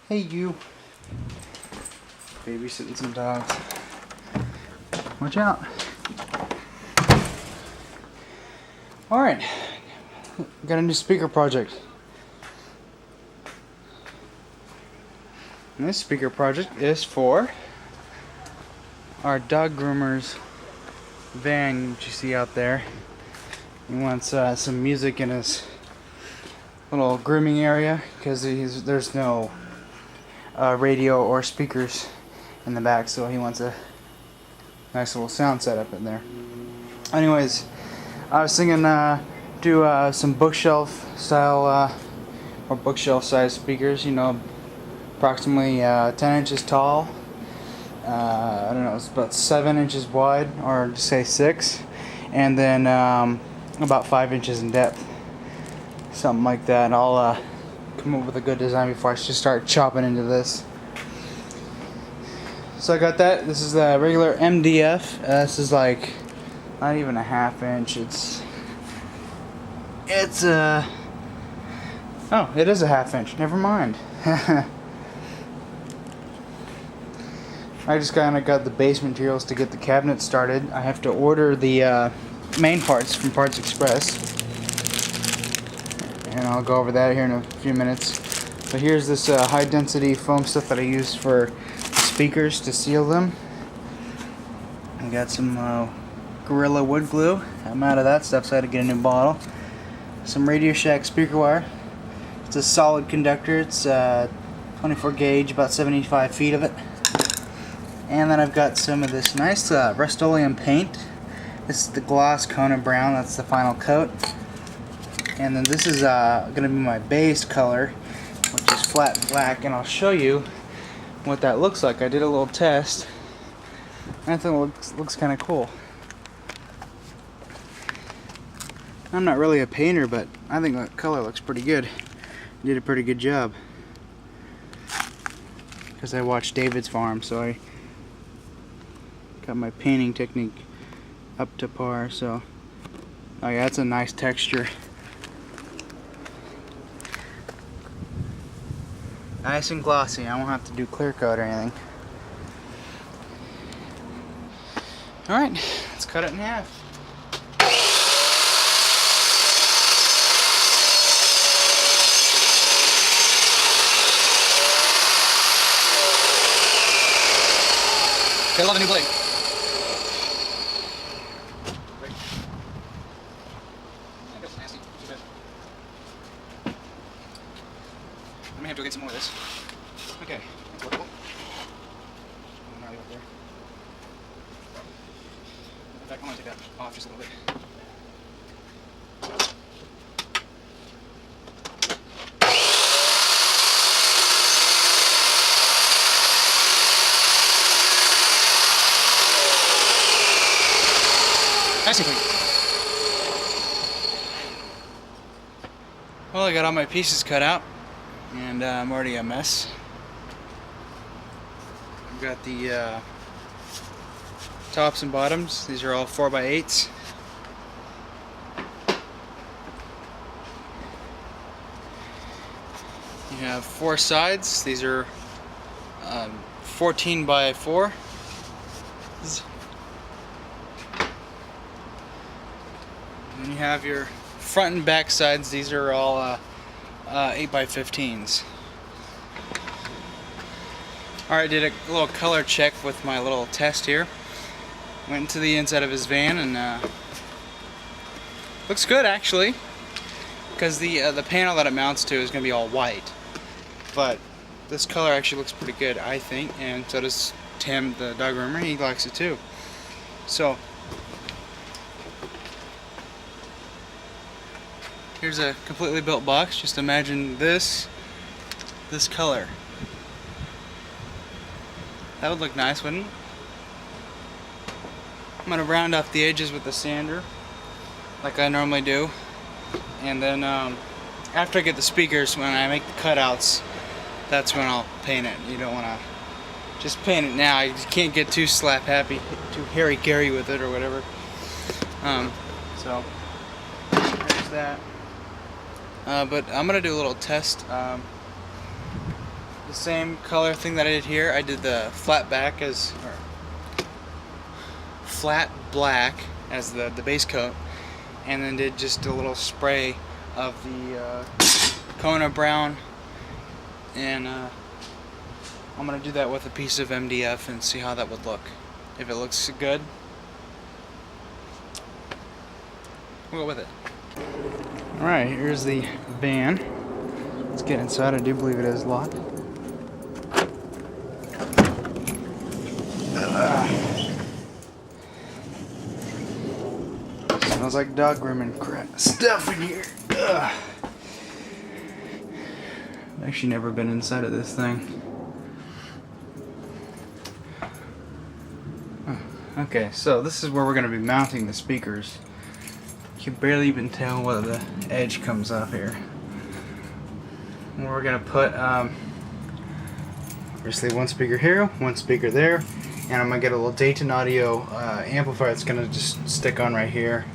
Hey you. Babysitting some dogs. Watch out. Alright. Got a new speaker project. And this speaker project is for our dog groomer's van that you see out there. He wants some music in his little grooming area because there's no radio or speakers in the back, so he wants a nice little sound setup in there. Anyways, I was thinking do some bookshelf style or bookshelf size speakers, you know, approximately 10 inches tall. I don't know, it's about 7 inches wide, or just say 6, and then about 5 inches in depth, something like that. And I'll come up with a good design before I just start chopping into this. So I got that. This is the regular MDF. This is like not even a ½ inch. It's oh, it is a ½ inch. Never mind. I just kind of got the base materials to get the cabinet started. I have to order the main parts from Parts Express, and I'll go over that here in a few minutes. But here's this high density foam stuff that I use for the speakers to seal them. I got some Gorilla wood glue. I'm out of that stuff, so I had to get a new bottle. Some Radio Shack speaker wire. It's a solid conductor. It's 24 gauge, about 75 feet of it. And then I've got some of this nice Rust-Oleum paint. This is the gloss Kona brown. That's the final coat. And then this is going to be my base color, which is flat black. And I'll show you what that looks like. I did a little test, and I think it looks kind of cool. I'm not really a painter, but I think that color looks pretty good. Did a pretty good job. Because I watched David's farm, so I got my painting technique up to par. So, oh yeah, that's a nice texture. Nice and glossy. I won't have to do clear coat or anything. Alright, let's cut it in half. Okay, I love a new blade. That's nasty. Too bad. I may have to get some more of this. Okay, that's workable. Gnarly up there. In fact, I want to take that off just a little bit. Basically. Well, I got all my pieces cut out, and I'm already a mess. I've got the tops and bottoms. These are all 4x8s. You have 4 sides. These are 14x4. And you have your front and back sides. These are all 8x15s. Alright, did a little color check with my little test here. Went into the inside of his van, and looks good actually, because the panel that it mounts to is going to be all white. But this color actually looks pretty good, I think, and so does Tim, the dog groomer. He likes it too. So here's a completely built box. Just imagine this color. That would look nice, wouldn't it? I'm going to round off the edges with the sander, like I normally do. And then after I get the speakers, when I make the cutouts, that's when I'll paint it. You don't want to just paint it now. You can't get too slap happy, too hairy-gary with it or whatever. So there's that. But I'm gonna do a little test. same color thing that I did here. I did the flat black as the base coat, and then did just a little spray of the Kona brown, and I'm gonna do that with a piece of MDF and see how that would look. If it looks good, we'll go with it. Alright, here's the van. Let's get inside. I do believe it is locked. Smells like dog grooming crap stuff in here. Ugh. I've actually never been inside of this thing. Okay, so this is where we're going to be mounting the speakers. You can barely even tell whether the edge comes off here. We're going to put obviously one speaker here, one speaker there, and I'm going to get a little Dayton Audio amplifier that's going to just stick on right here.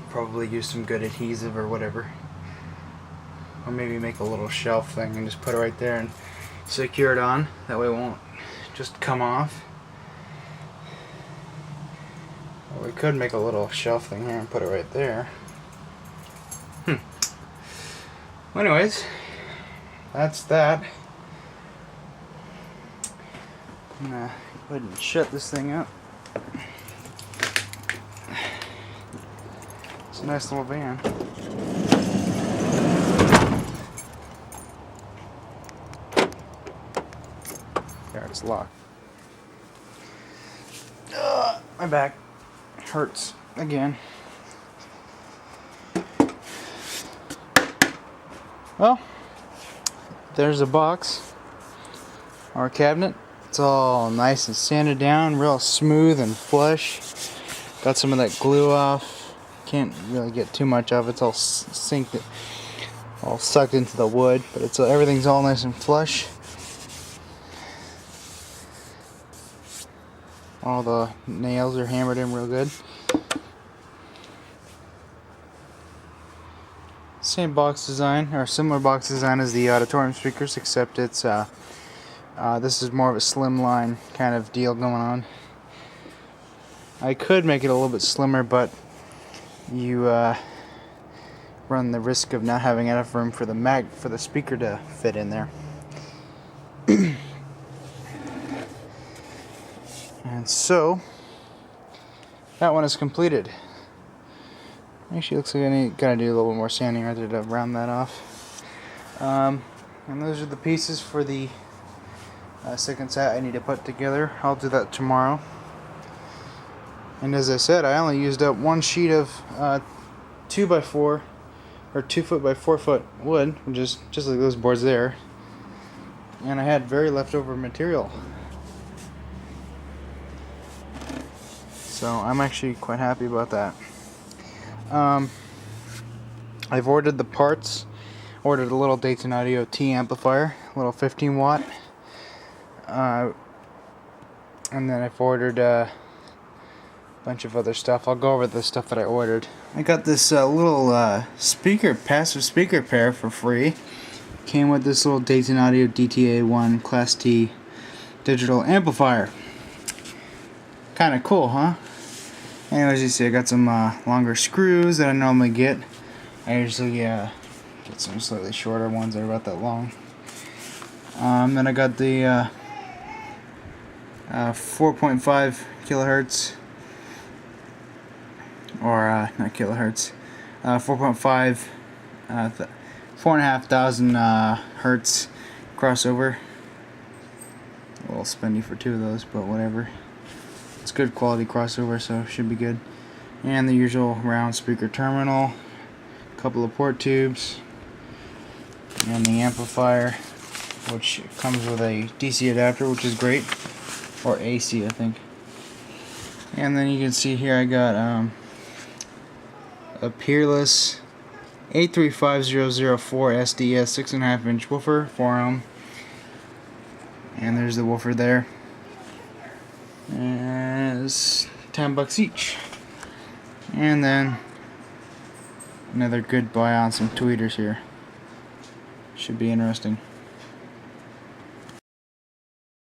Probably use some good adhesive or whatever. Or maybe make a little shelf thing and just put it right there and secure it on. That way it won't just come off. Or we could make a little shelf thing here and put it right there. Well, anyways, that's that. I'm gonna go ahead and shut this thing up. It's a nice little van. There, it's locked. My back hurts again. Well, there's a box, our cabinet. It's all nice and sanded down, real smooth and flush. Got some of that glue off. Can't really get too much of it. It's all all sucked into the wood, but it's everything's all nice and flush. All the nails are hammered in real good. Same box design, or similar box design as the auditorium speakers, except it's this is more of a slimline kind of deal going on. I could make it a little bit slimmer, but you run the risk of not having enough room for the speaker to fit in there. And so that one is completed. Actually, looks like I gotta do a little bit more sanding right there to round that off. And those are the pieces for the second set I need to put together. I'll do that tomorrow. And as I said, I only used up one sheet of 2x4 or 2 foot by 4 foot wood, which is just like those boards there. And I had very leftover material. So I'm actually quite happy about that. I've ordered the parts. Ordered a little Dayton Audio T amplifier, a little 15 watt. And then I've ordered a bunch of other stuff. I'll go over the stuff that I ordered. I got this little passive speaker pair for free. Came with this little Dayton Audio DTA1 Class T digital amplifier. Kind of cool, huh? Anyways, you see I got some longer screws that I normally get. I usually get some slightly shorter ones that are about that long. Then I got the 4.5 kilohertz, or not kilohertz, 4.5, 4,500 hertz crossover. A little spendy for two of those, but whatever. It's good quality crossover, so it should be good. And the usual round speaker terminal, a couple of port tubes, and the amplifier, which comes with a DC adapter, which is great, or AC, I think. And then you can see here I got a Peerless 835004 SDS 6.5 inch woofer, 4 ohm, and there's the woofer there. And it's $10 each. And then another good buy on some tweeters here. Should be interesting.